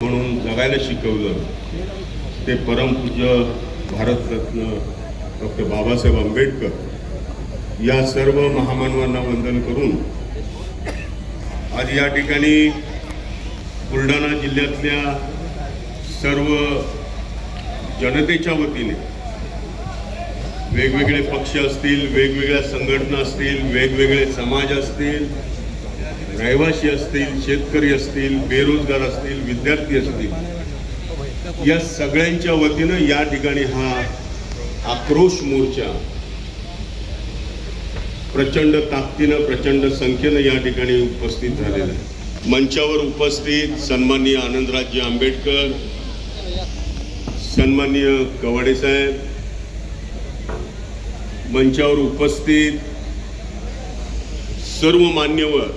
म्हणून जगायला शिकवलं ते परमपूज्य भारतरत्न डॉक्टर बाबासाहेब आंबेडकर या सर्व महामानवांना वंदन करून आज या ठिकाणी बुलढाणा जिल्ह्यातल्या सर्व जनतेच्या वतीने वेगवेगळे पक्ष असतील, वेगवेगळ्या संघटना असतील, वेगवेगळे समाज असतील, रहिवासी असतील, शेतकरी असतील, बेरोजगार असतील, विद्यार्थी असतील, या सगळ्यांच्या वतीनं या ठिकाणी हा आक्रोश मोर्चा प्रचंड ताकदीनं, प्रचंड संख्येनं या ठिकाणी उपस्थित झालेला आहे। मंचावर उपस्थित सन्माननीय आनंदराजे आंबेडकर, सन्माननीय कवाडे साहेब, मंचावर उपस्थित सर्व मान्यवर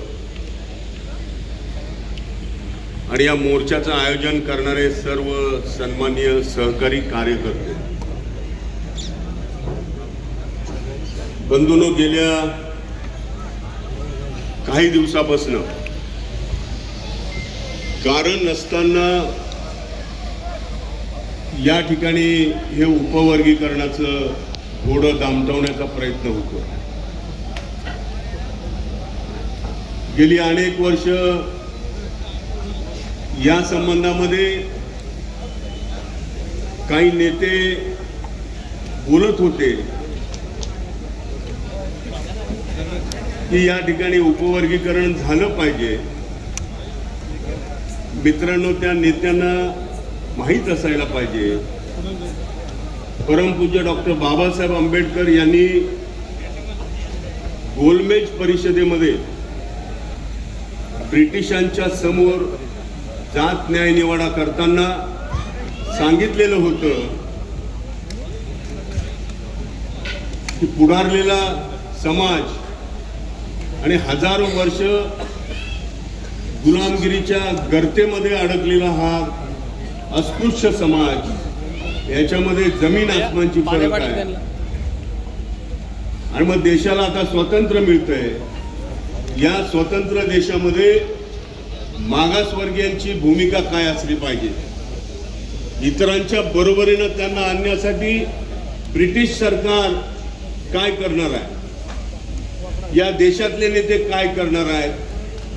आणि या मोर्चाचं आयोजन करणारे सर्व सन्माननीय सहकारी कार्यकर्ते, बंधूंनो, गेल्या काही दिवसापासून कारण नसताना या ठिकाणी हे उपवर्गीकरणाचं घोडं दामटवण्याचा प्रयत्न होतो। गेली अनेक वर्ष या संबंधामध्ये काही नेते बोलत होते की या ठिकाणी उपवर्गीकरण झालं पाहिजे। मित्रांनो, त्या नेत्यांना माहीत असायला पाहिजे, परमपूज्य डॉक्टर बाबासाहेब आंबेडकर यांनी गोलमेज परिषदेमध्ये ब्रिटिशांच्या समोर जात न्याय निवाडा करताना सांगितलेलं होतं की पुढारलेला समाज आणि हजारो वर्ष गुलामगिरीच्या गर्तेमध्ये अडकलेला हा अस्पृश्य समाज, याच्यामध्ये जमीन आसमानची फरक आहे। आणि मग देशाला आता स्वातंत्र्य मिळतंय, या स्वतंत्र देशामध्ये मागासवर्गीयांची भूमिका काय असली पाहिजे, इतरांच्या बरोबरीनं त्यांना आणण्यासाठी ब्रिटिश सरकार काय करणार आहे, या देशातले नेते काय करणार आहेत,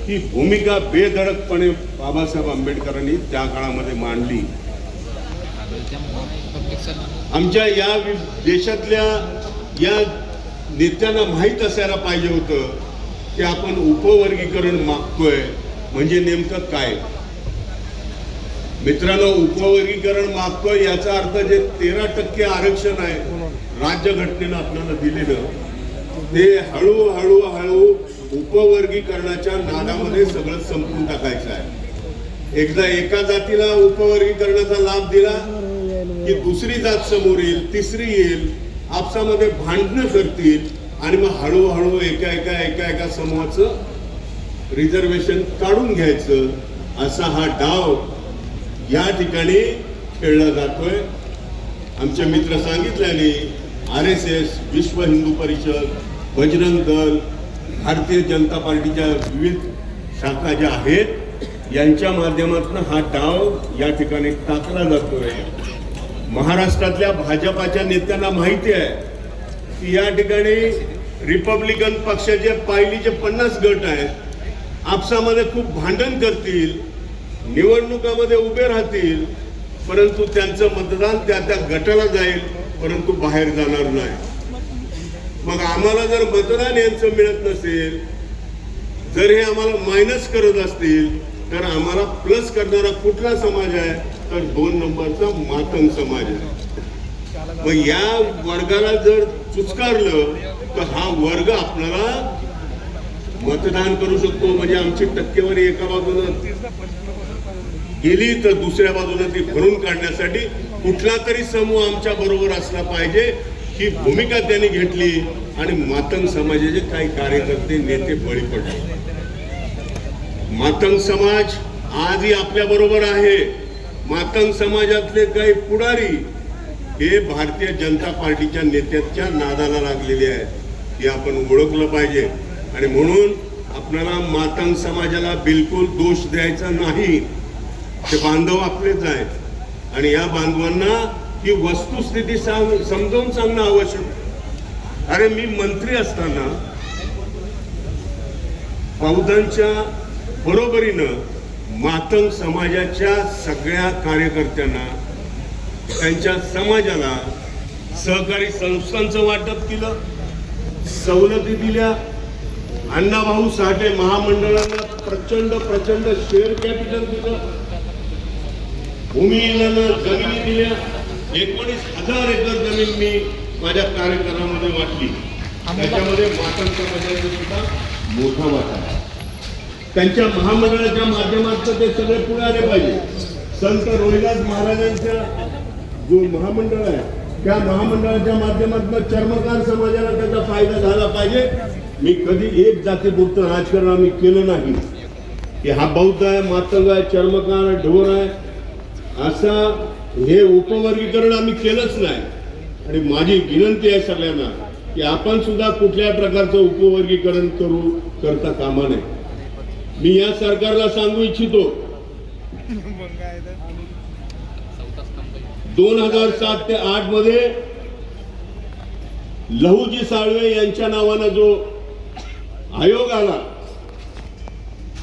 ही भूमिका बेधडकपणे बाबासाहेब आंबेडकरांनी त्या काळामध्ये मांडली। आमच्या या देशातल्या या नेत्यांना माहीत असायला पाहिजे होतं की आपण उपवर्गीकरण मागतोय म्हणजे नेमकं काय। मित्रांनो, उपवर्गीकरण मागतोय याचा अर्थ जे 13% आरक्षण आहे राज्यघटनेनं आपल्याला दिलेलं, ते हळूहळू उपवर्गीकरणाच्या नादामध्ये सगळं संपून टाकायचं आहे। एकदा एका जातीला उपवर्गीकरणाचा लाभ दिला की दुसरी जात समोर येईल, तिसरी येईल, आपसामध्ये भांडणं करतील आणि मग हळूहळू एका समूहाचं रिझर्वेशन काढून घ्यायचं, असा हा डाव या ठिकाणी खेळला जातोय। आमचे मित्र सांगितल्याने RSS, विश्व हिंदू परिषद, बजरंग दल, भारतीय जनता पार्टीच्या विविध शाखा ज्या आहेत, यांच्या माध्यमातून हा डाव या ठिकाणी टाकला जातोय। महाराष्ट्रातल्या भाजपाच्या नेत्यांना माहिती आहे की या ठिकाणी रिपब्लिकन पक्षाचे पायलीचे 50 गट आहेत, आपसामध्ये खूप भांडण करतील, निवडणुकामध्ये उभे राहतील, परंतु त्यांचं मतदान त्या गटाला जाईल, परंतु बाहेर जाणार नाही। मग आम्हाला जर मतदान यांचं मिळत नसेल, जर हे आम्हाला मायनस करत असतील, तर आम्हाला प्लस करणारा कुठला समाज आहे, तर 2 नंबरचा मातंग समाज आहे। मग या वर्गाला जर चुचकारलं तर हा वर्ग आपल्याला मतदान करू शकतो, म्हणजे आमची टक्केवारी एका बाजूनं गेली तर दुसऱ्या बाजूला ती भरून काढण्यासाठी कुठला तरी समूह आमच्या बरोबर असला पाहिजे, ही भूमिका त्यांनी घेतली आणि मातंग समाजाचे काही कार्यकर्ते, नेते बळी पडले। मातंग समाज आजही आपल्या बरोबर आहे। मातंग समाजातले काही पुढारी हे भारतीय जनता पार्टीच्या नेत्यांच्या नादाला लागलेले आहेत, हे आपण ओळखलं पाहिजे। आणि म्हणून आपल्याला मातंग समाजाला बिलकुल दोष द्यायचा नाही, ते बांधव आपलेच आहेत आणि या बांधवांना ही वस्तुस्थिती समजावून सांगणं आवश्यक. अरे मी मंत्री असताना बौद्धांच्या बरोबरीनं मातंग समाजाच्या सगळ्या कार्यकर्त्यांना त्यांच्या समाजाला सहकारी संस्थांचं वाटप केलं, सवलती दिल्या, अण्णाभाऊ साठे महामंडळाला प्रचंड शेअर कॅपिटल दिलं, भूमिहीनांना जमिनी दिल्या. 19,000 एकर जमीन मी माझ्या कार्यक्रमामध्ये वाटली. त्याच्यामध्ये मातंग समाजाचा सुद्धा मोठा वाटा आहे. त्यांच्या महामंडळाच्या माध्यमातून ते सगळे पुढे आले पाहिजे. संत रोहिदास महाराजांच्या जो महामंडळ आहे त्या महामंडळाच्या माध्यमातून चर्मकार समाजाला त्याचा फायदा झाला पाहिजे. मी कधी एक जातीपुरतं राजकारण आम्ही केलं नाही की हा बौद्ध आहे, मातंग आहे, चर्मकार आहे, ढोर आहे, असा हे उपवर्गीकरण आम्ही केलंच नाही. आणि माझी विनंती आहे सगळ्यांना की आपण सुद्धा कुठल्या प्रकारचं उपवर्गीकरण करता कामा नये. मी या सरकारला सांगू इच्छितो 2007 ते 2008 मध्ये लहुजी साळवे यांच्या नावानं जो आयोग आला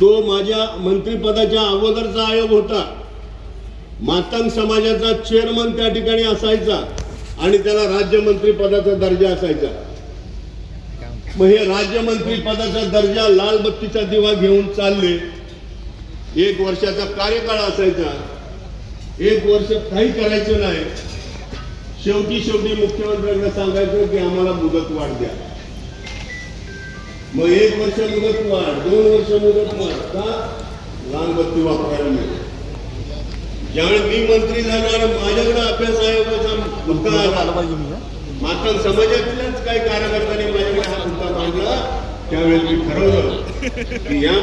तो माझ्या मंत्रिपदाच्या अगोदरचा आयोग होता. मातंग समाजाचा चेअरमन त्या ठिकाणी असायचा आणि त्याला राज्यमंत्री पदाचा दर्जा असायचा. मग हे राज्यमंत्री पदाचा दर्जा लाल बत्तीचा दिवा घेऊन चालले. 1 वर्षाचा कार्यकाळ असायचा. 1 वर्ष काही करायचं नाही. शेवटी मुख्यमंत्र्यांना सांगायचं की आम्हाला मुदतवाढ द्या. मग 1 वर्ष मुदतवाढ, 2 वर्ष मुदतवाढ, का लाल बत्ती वापरायला मिळते. ज्यावेळी मी मंत्री झाल्यावर माझ्याकडे अभ्यास आयोगाचा मुद्दा आला. मातंग समाजातल्याच काही कार्यकर्त्यांनी माझ्याकडे हा मुद्दा मांडला. त्यावेळेस मी ठरवलं की या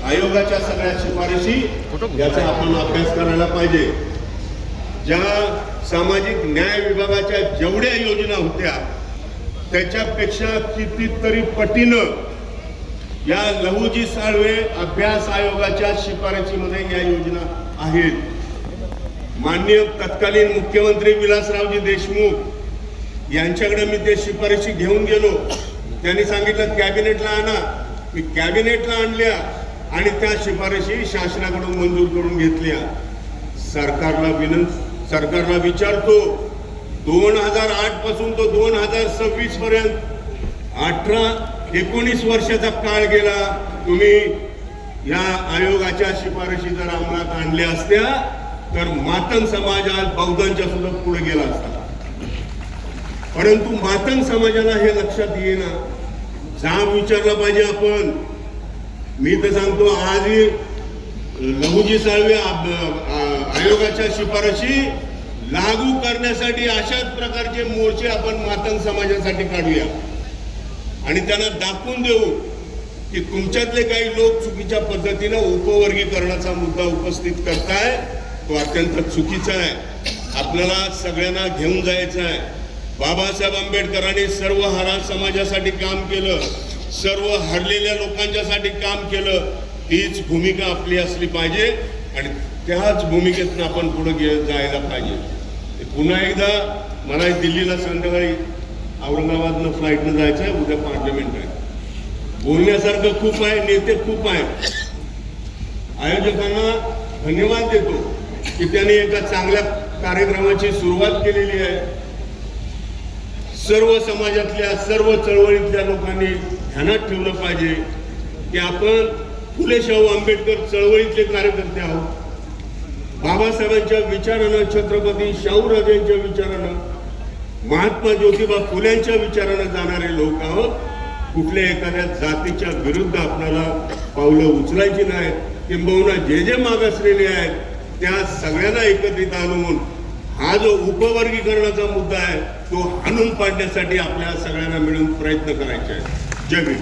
आयोगाच्या सगळ्या शिफारशी याचा आपण अभ्यास करायला पाहिजे. ज्या सामाजिक न्याय विभागाच्या जेवढ्या योजना होत्या त्याच्यापेक्षा कितीतरी पटीनं या लहुजी साळवे अभ्यास आयोगाच्या शिफारशीमध्ये या योजना आहेत. माननीय तत्कालीन मुख्यमंत्री विलासरावजी देशमुख यांच्याकडे मी ते शिफारशी घेऊन गेलो. त्यांनी सांगितलं कॅबिनेटला आणा. मी कॅबिनेटला आणल्या आणि त्या शिफारशी शासनाकडून मंजूर करून घेतल्या. सरकारला विचारतो 2008 पासून तो 2026 पर्यंत 18-19 वर्षाचा काळ गेला. तुम्ही या आयोगाच्या शिफारशी जर अंमलात आणल्या असत्या तर मातंग समाज आज बौद्धांच्या सुद्धा पुढे गेला असता. परंतु मातंग समाजाला हे लक्षात येईना. जाब विचारला पाहिजे आपण. मी तर सांगतो आजही लहुजी साळवे आयोगाच्या शिफारशी लागू करण्यासाठी अशाच प्रकारचे मोर्चे आपण मातंग समाजासाठी काढूया आणि त्यांना दाखवून देऊ की तुमच्यातले काही लोक चुकीच्या पद्धतीने उपवर्गीकरणाचा मुद्दा उपस्थित करताय. तो अत्यंत चुकीचा आहे. आपल्याला सगळ्यांना घेऊन जायचं आहे. बाबासाहेब आंबेडकरांनी सर्व हरा समाजासाठी काम केलं, सर्व हरलेल्या लोकांच्यासाठी काम केलं. हीच भूमिका आपली असली पाहिजे आणि त्याच भूमिकेतून आपण पुढे जायला पाहिजे. पुन्हा एकदा मला दिल्लीला संध्याकाळी औरंगाबादनं फ्लाईटनं जायचं आहे. उद्या पार्लमेंट आहे. बोलण्यासारखं खूप आहे, नेते खूप आहेत. आयोजकांना धन्यवाद देतो की त्यांनी एका चांगल्या कार्यक्रमाची सुरुवात केलेली आहे. सर्व समाजातल्या सर्व चळवळीतल्या लोकांनी ध्यानात ठेवलं पाहिजे की आपण फुले शाहू आंबेडकर चळवळीतले कार्यकर्ते आहोत. बाबासाहेबांच्या विचारानं, छत्रपती शाहूराजांच्या विचारानं, महात्मा ज्योतिबा फुल्यांच्या विचारानं जाणारे लोक आहोत. कुठल्या एखाद्या जातीच्या विरुद्ध आपल्याला पावलं उचलायची नाही. किंबहुना जे मागासलेले आहेत त्या सगळ्यांना एकत्रित आणून हा जो उपवर्गीकरणाचा मुद्दा आहे तो हाणून पाडण्यासाठी आपल्या सगळ्यांना मिळून प्रयत्न करायचे आहे. जय भीम.